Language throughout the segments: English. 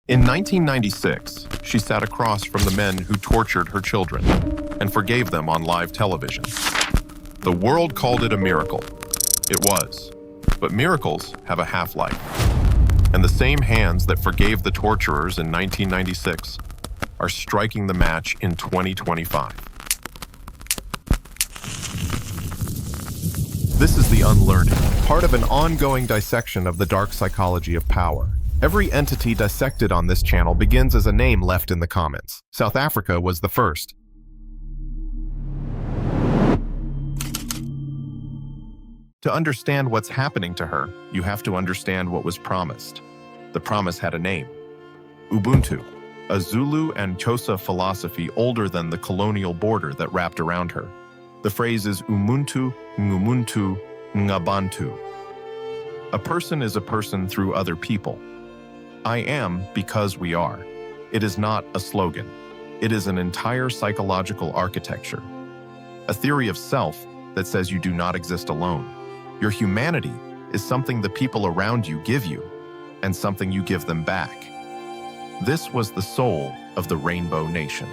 In 1996, she sat across from the men who tortured her children and forgave them on live television. The world called it a miracle. It was. But miracles have a half-life. And the same hands that forgave the torturers in 1996 are striking the match in 2025. This is the Unlearning, part of an ongoing dissection of the dark psychology of power. Every entity dissected on this channel begins as a name left in the comments. South Africa was the first. To understand what's happening to her, you have to understand what was promised. The promise had a name: Ubuntu, a Zulu and Xhosa philosophy older than the colonial border that wrapped around her. The phrase is Umuntu, Ngumuntu, Ngabantu. A person is a person through other people. I am because we are. It is not a slogan. It is an entire psychological architecture. A theory of self that says you do not exist alone. Your humanity is something the people around you give you, and something you give them back. This was the soul of the Rainbow Nation.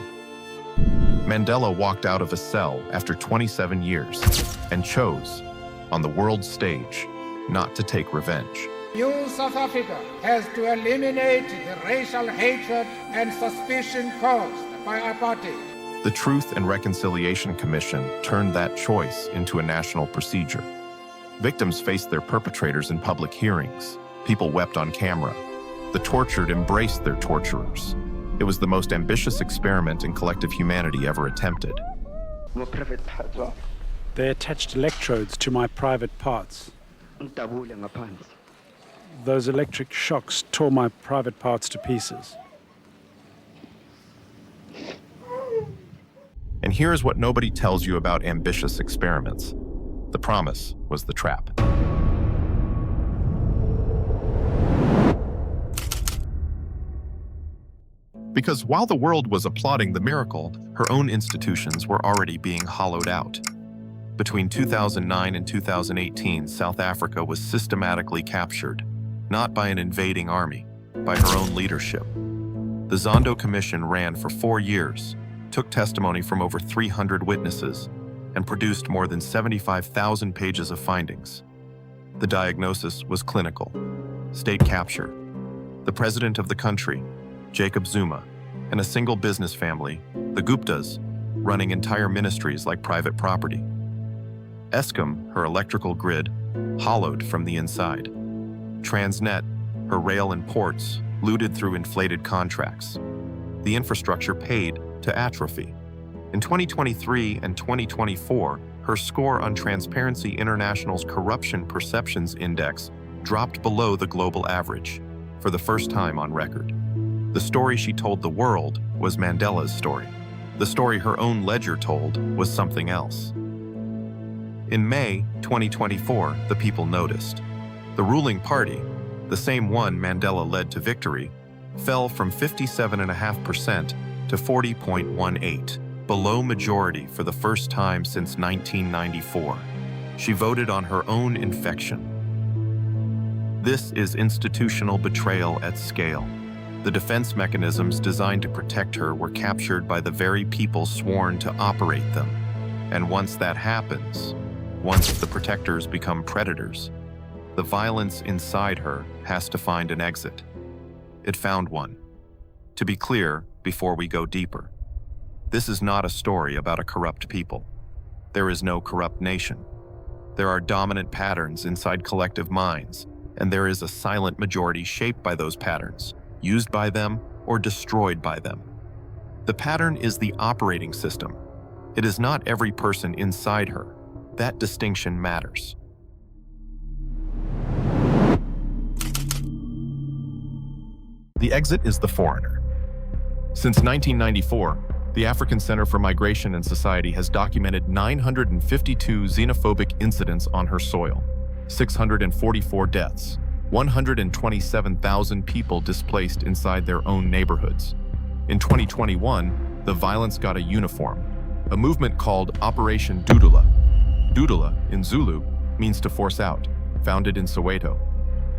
Mandela walked out of a cell after 27 years and chose, on the world stage, not to take revenge. New South Africa has to eliminate the racial hatred and suspicion caused by apartheid. The Truth and Reconciliation Commission turned that choice into a national procedure. Victims faced their perpetrators in public hearings. People wept on camera. The tortured embraced their torturers. It was the most ambitious experiment in collective humanity ever attempted. They attached electrodes to my private parts. Those electric shocks tore my private parts to pieces. And here's what nobody tells you about ambitious experiments. The promise was the trap. Because while the world was applauding the miracle, her own institutions were already being hollowed out. Between 2009 and 2018, South Africa was systematically captured, not by an invading army, by her own leadership. The Zondo Commission ran for 4 years, took testimony from over 300 witnesses, and produced more than 75,000 pages of findings. The diagnosis was clinical: state capture. The president of the country, Jacob Zuma, and a single business family, the Guptas, running entire ministries like private property. Eskom, her electrical grid, hollowed from the inside. Transnet, her rail and ports, looted through inflated contracts. The infrastructure paid to atrophy. In 2023 and 2024, her score on Transparency International's Corruption Perceptions Index dropped below the global average, for the first time on record. The story she told the world was Mandela's story. The story her own ledger told was something else. In May 2024, the people noticed. The ruling party, the same one Mandela led to victory, fell from 57.5% to 40.18%, below majority for the first time since 1994. She voted on her own infection. This is institutional betrayal at scale. The defense mechanisms designed to protect her were captured by the very people sworn to operate them. And once that happens, once the protectors become predators, the violence inside her has to find an exit. It found one. To be clear, before we go deeper, this is not a story about a corrupt people. There is no corrupt nation. There are dominant patterns inside collective minds, and there is a silent majority shaped by those patterns, used by them or destroyed by them. The pattern is the operating system. It is not every person inside her. That distinction matters. The exit is the foreigner. Since 1994, the African Center for Migration and Society has documented 952 xenophobic incidents on her soil, 644 deaths, 127,000 people displaced inside their own neighborhoods. In 2021, the violence got a uniform, a movement called Operation Dudula. Dudula, in Zulu, means to force out, founded in Soweto.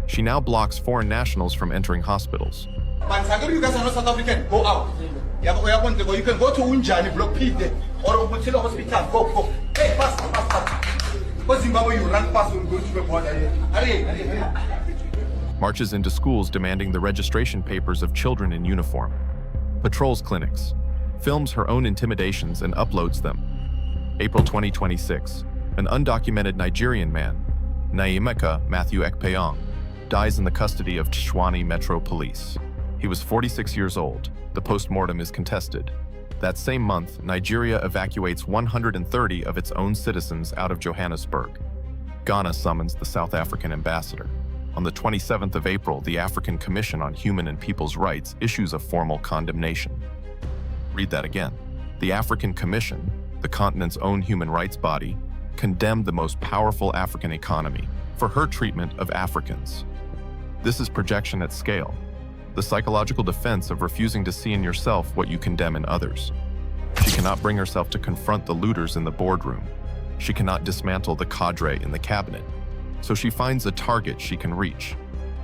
She now blocks foreign nationals from entering hospitals, But you guys are not South African. Go out. You can go to Unjani, block P there, or Ubuntu hospital. Go. Hey, pass. Because Zimbabwe, you run past and go to the border. Hurry. Marches into schools demanding the registration papers of children in uniform. Patrols clinics. Films her own intimidations and uploads them. April 2026. An undocumented Nigerian man, Naimeka Matthew Ekpeong, dies in the custody of Tshwane Metro Police. He was 46 years old. The post-mortem is contested. That same month, Nigeria evacuates 130 of its own citizens out of Johannesburg. Ghana summons the South African ambassador. On the 27th of April, the African Commission on Human and People's Rights issues a formal condemnation. Read that again. The African Commission, the continent's own human rights body, condemned the most powerful African economy for her treatment of Africans. This is projection at scale, the psychological defense of refusing to see in yourself what you condemn in others. She cannot bring herself to confront the looters in the boardroom. She cannot dismantle the cadre in the cabinet. So she finds a target she can reach.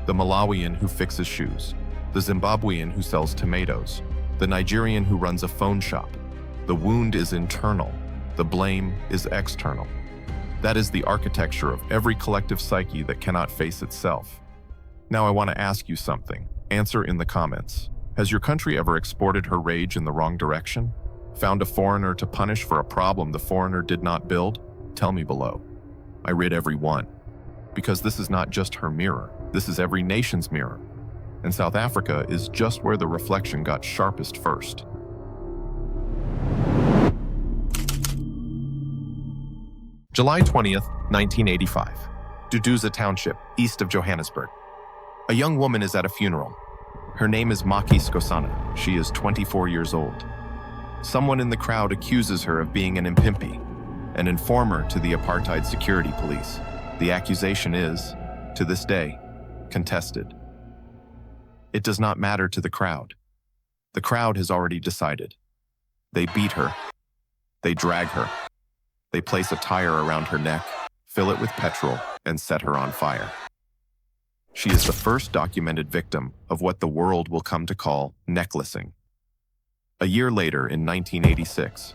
The Malawian who fixes shoes, the Zimbabwean who sells tomatoes, the Nigerian who runs a phone shop. The wound is internal, the blame is external. That is the architecture of every collective psyche that cannot face itself. Now I want to ask you something. Answer in the comments. Has your country ever exported her rage in the wrong direction? Found a foreigner to punish for a problem the foreigner did not build? Tell me below. I rid every one. Because this is not just her mirror, this is every nation's mirror. And South Africa is just where the reflection got sharpest first. July 20th, 1985. Duduza Township, east of Johannesburg. A young woman is at a funeral. Her name is Maki Skosana. She is 24 years old. Someone in the crowd accuses her of being an impimpi, an informer to the apartheid security police. The accusation is, to this day, contested. It does not matter to the crowd. The crowd has already decided. They beat her. They drag her. They place a tire around her neck, fill it with petrol, and set her on fire. She is the first documented victim of what the world will come to call necklacing. A year later, in 1986,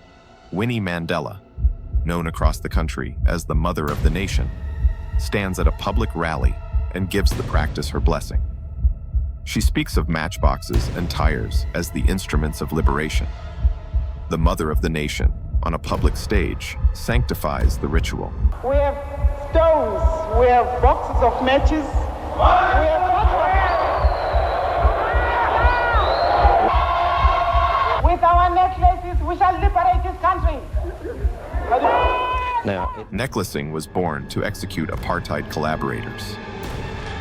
Winnie Mandela, known across the country as the Mother of the Nation, stands at a public rally and gives the practice her blessing. She speaks of matchboxes and tires as the instruments of liberation. The Mother of the Nation, on a public stage, sanctifies the ritual. We have stones, we have boxes of matches, we have with our necklaces, we shall liberate this country. Necklacing was born to execute apartheid collaborators.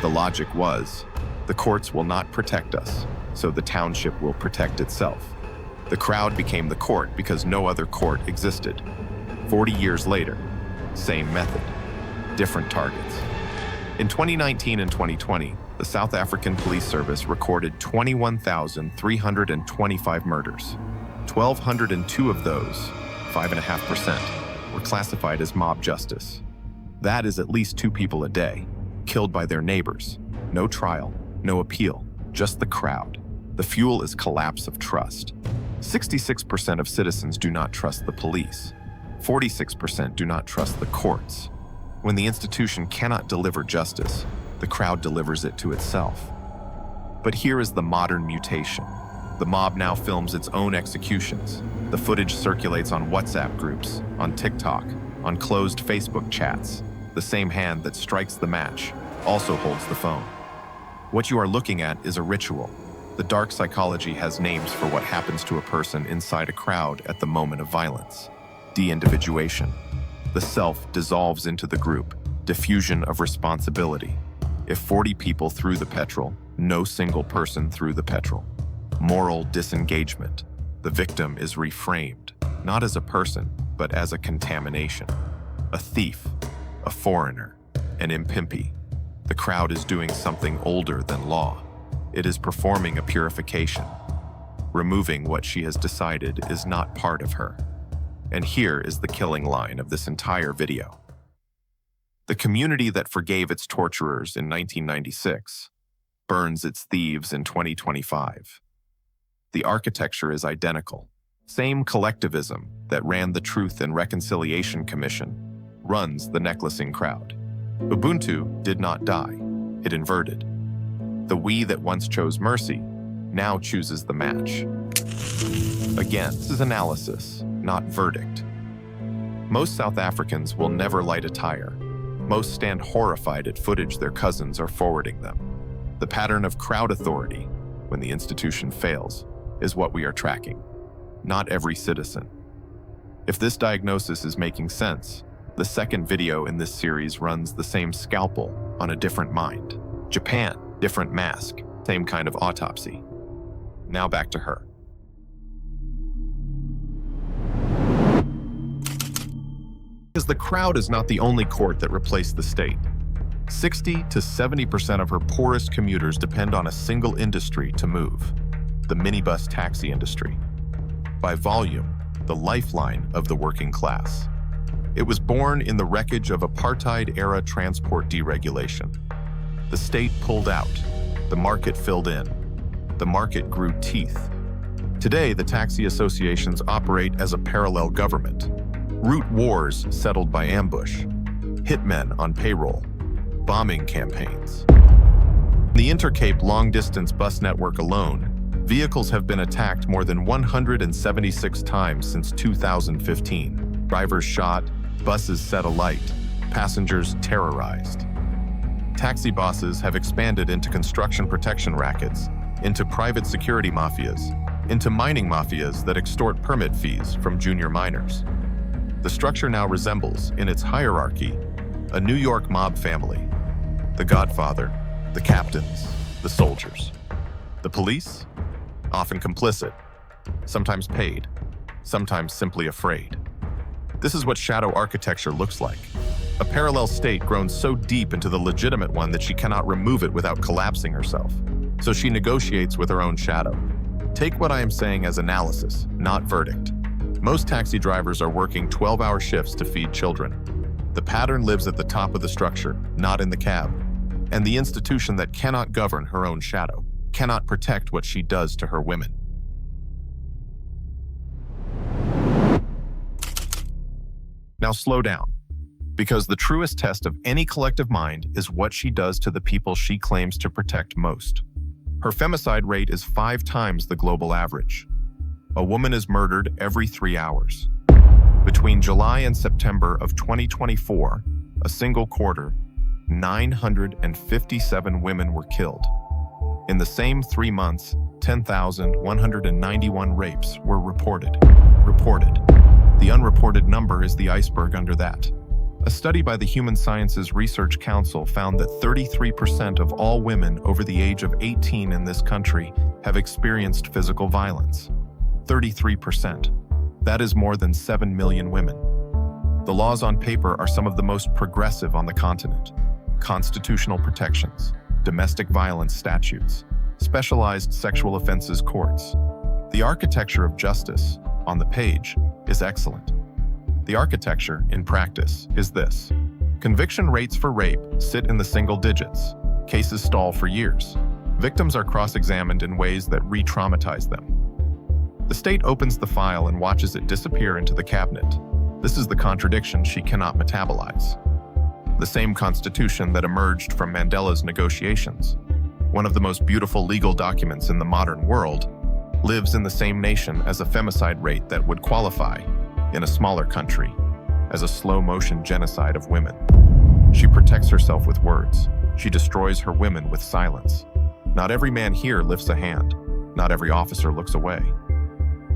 The logic was, the courts will not protect us, so the township will protect itself. The crowd became the court because no other court existed. 40 years later, same method, different targets. In 2019 and 2020, the South African Police Service recorded 21,325 murders. 1,202 of those, 5.5%, were classified as mob justice. That is at least 2 people a day, killed by their neighbors. No trial, no appeal, just the crowd. The fuel is collapse of trust. 66% of citizens do not trust the police. 46% do not trust the courts. When the institution cannot deliver justice, the crowd delivers it to itself. But here is the modern mutation. The mob now films its own executions. The footage circulates on WhatsApp groups, on TikTok, on closed Facebook chats. The same hand that strikes the match also holds the phone. What you are looking at is a ritual. The dark psychology has names for what happens to a person inside a crowd at the moment of violence. De-individuation. The self dissolves into the group. Diffusion of responsibility. If 40 people threw the petrol, no single person threw the petrol. Moral disengagement. The victim is reframed, not as a person, but as a contamination. A thief, a foreigner, an impimpi. The crowd is doing something older than law. It is performing a purification, removing what she has decided is not part of her. And here is the killing line of this entire video. The community that forgave its torturers in 1996 burns its thieves in 2025. The architecture is identical. Same collectivism that ran the Truth and Reconciliation Commission runs the necklacing crowd. Ubuntu did not die. It inverted. The we that once chose mercy now chooses the match. Again, this is analysis, not verdict. Most South Africans will never light a tire. Most stand horrified at footage their cousins are forwarding them. The pattern of crowd authority, when the institution fails, is what we are tracking. Not every citizen. If this diagnosis is making sense, the second video in this series runs the same scalpel on a different mind. Japan, different mask, same kind of autopsy. Now back to her. Because the crowd is not the only court that replaced the state. 60 to 70% of her poorest commuters depend on a single industry to move, the minibus taxi industry. By volume, the lifeline of the working class. It was born in the wreckage of apartheid-era transport deregulation. The state pulled out, the market filled in, the market grew teeth. Today, the taxi associations operate as a parallel government. Route wars settled by ambush, hitmen on payroll, bombing campaigns. In the Intercape long-distance bus network alone, vehicles have been attacked more than 176 times since 2015. Drivers shot, buses set alight, passengers terrorized. Taxi bosses have expanded into construction protection rackets, into private security mafias, into mining mafias that extort permit fees from junior miners. The structure now resembles, in its hierarchy, a New York mob family. The Godfather, the captains, the soldiers. The police? Often complicit, sometimes paid, sometimes simply afraid. This is what shadow architecture looks like. A parallel state grown so deep into the legitimate one that she cannot remove it without collapsing herself. So she negotiates with her own shadow. Take what I am saying as analysis, not verdict. Most taxi drivers are working 12-hour shifts to feed children. The pattern lives at the top of the structure, not in the cab. And the institution that cannot govern her own shadow, cannot protect what she does to her women. Now slow down, because the truest test of any collective mind is what she does to the people she claims to protect most. Her femicide rate is 5 times the global average. A woman is murdered every 3 hours. Between July and September of 2024, a single quarter, 957 women were killed. In the same 3 months, 10,191 rapes were reported. The unreported number is the iceberg under that. A study by the Human Sciences Research Council found that 33% of all women over the age of 18 in this country have experienced physical violence. 33%. That is more than 7 million women. The laws on paper are some of the most progressive on the continent. Constitutional protections, domestic violence statutes, specialized sexual offenses courts. The architecture of justice, on the page, is excellent. The architecture, in practice, is this. Conviction rates for rape sit in the single digits. Cases stall for years. Victims are cross-examined in ways that re-traumatize them. The state opens the file and watches it disappear into the cabinet. This is the contradiction she cannot metabolize. The same constitution that emerged from Mandela's negotiations, one of the most beautiful legal documents in the modern world, lives in the same nation as a femicide rate that would qualify, in a smaller country, as a slow-motion genocide of women. She protects herself with words. She destroys her women with silence. Not every man here lifts a hand. Not every officer looks away.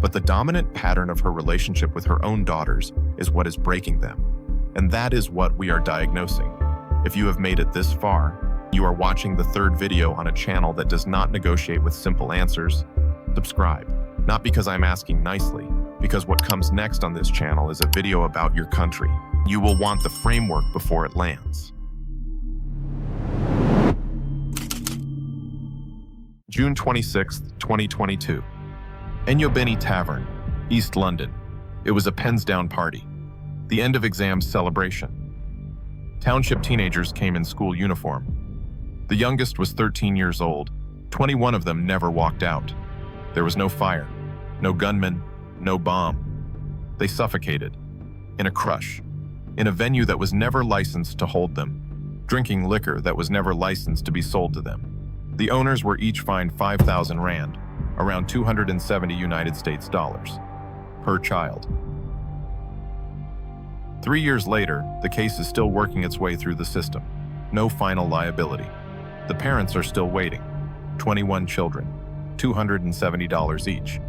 But the dominant pattern of her relationship with her own daughters is what is breaking them. And that is what we are diagnosing. If you have made it this far, you are watching the third video on a channel that does not negotiate with simple answers. Subscribe. Not because I'm asking nicely, because what comes next on this channel is a video about your country. You will want the framework before it lands. June 26, 2022. Enyobeni Tavern, East London. It was a pens-down party. The end of exams celebration. Township teenagers came in school uniform. The youngest was 13 years old. 21 of them never walked out. There was no fire, no gunman, no bomb. They suffocated, in a crush, in a venue that was never licensed to hold them, drinking liquor that was never licensed to be sold to them. The owners were each fined 5,000 rand, around 270 United States dollars, per child. 3 years later, the case is still working its way through the system. No final liability. The parents are still waiting. 21 children, $270 each.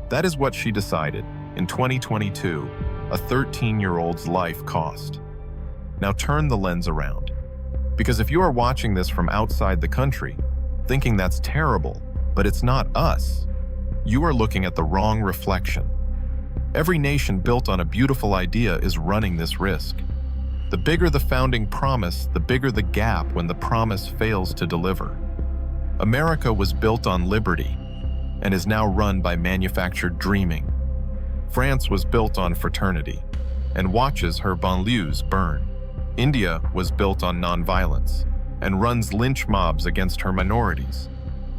That is what she decided. In 2022, a 13-year-old's life cost. Now turn the lens around. Because if you are watching this from outside the country, thinking that's terrible, but it's not us, you are looking at the wrong reflection. Every nation built on a beautiful idea is running this risk. The bigger the founding promise, the bigger the gap when the promise fails to deliver. America was built on liberty and is now run by manufactured dreaming. France was built on fraternity and watches her banlieues burn. India was built on nonviolence and runs lynch mobs against her minorities.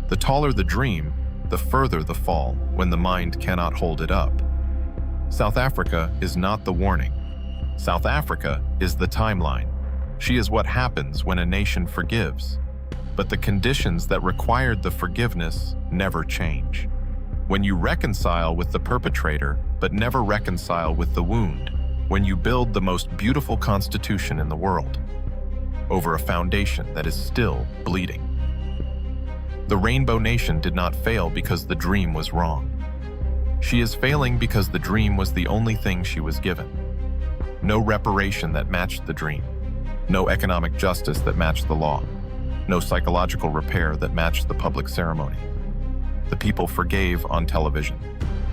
The taller the dream, the further the fall when the mind cannot hold it up. South Africa is not the warning. South Africa is the timeline. She is what happens when a nation forgives. But the conditions that required the forgiveness never change. When you reconcile with the perpetrator, but never reconcile with the wound. When you build the most beautiful constitution in the world over a foundation that is still bleeding. The Rainbow Nation did not fail because the dream was wrong. She is failing because the dream was the only thing she was given. No reparation that matched the dream. No economic justice that matched the law. No psychological repair that matched the public ceremony. The people forgave on television.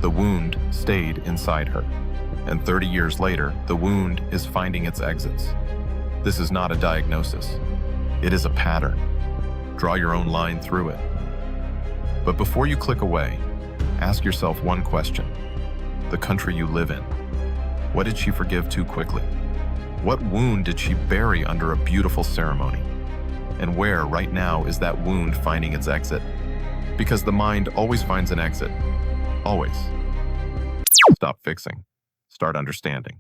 The wound stayed inside her. And 30 years later, the wound is finding its exits. This is not a diagnosis. It is a pattern. Draw your own line through it. But before you click away, ask yourself one question. The country you live in. What did she forgive too quickly? What wound did she bury under a beautiful ceremony? And where, right now, is that wound finding its exit? Because the mind always finds an exit. Always. Stop fixing. Start understanding.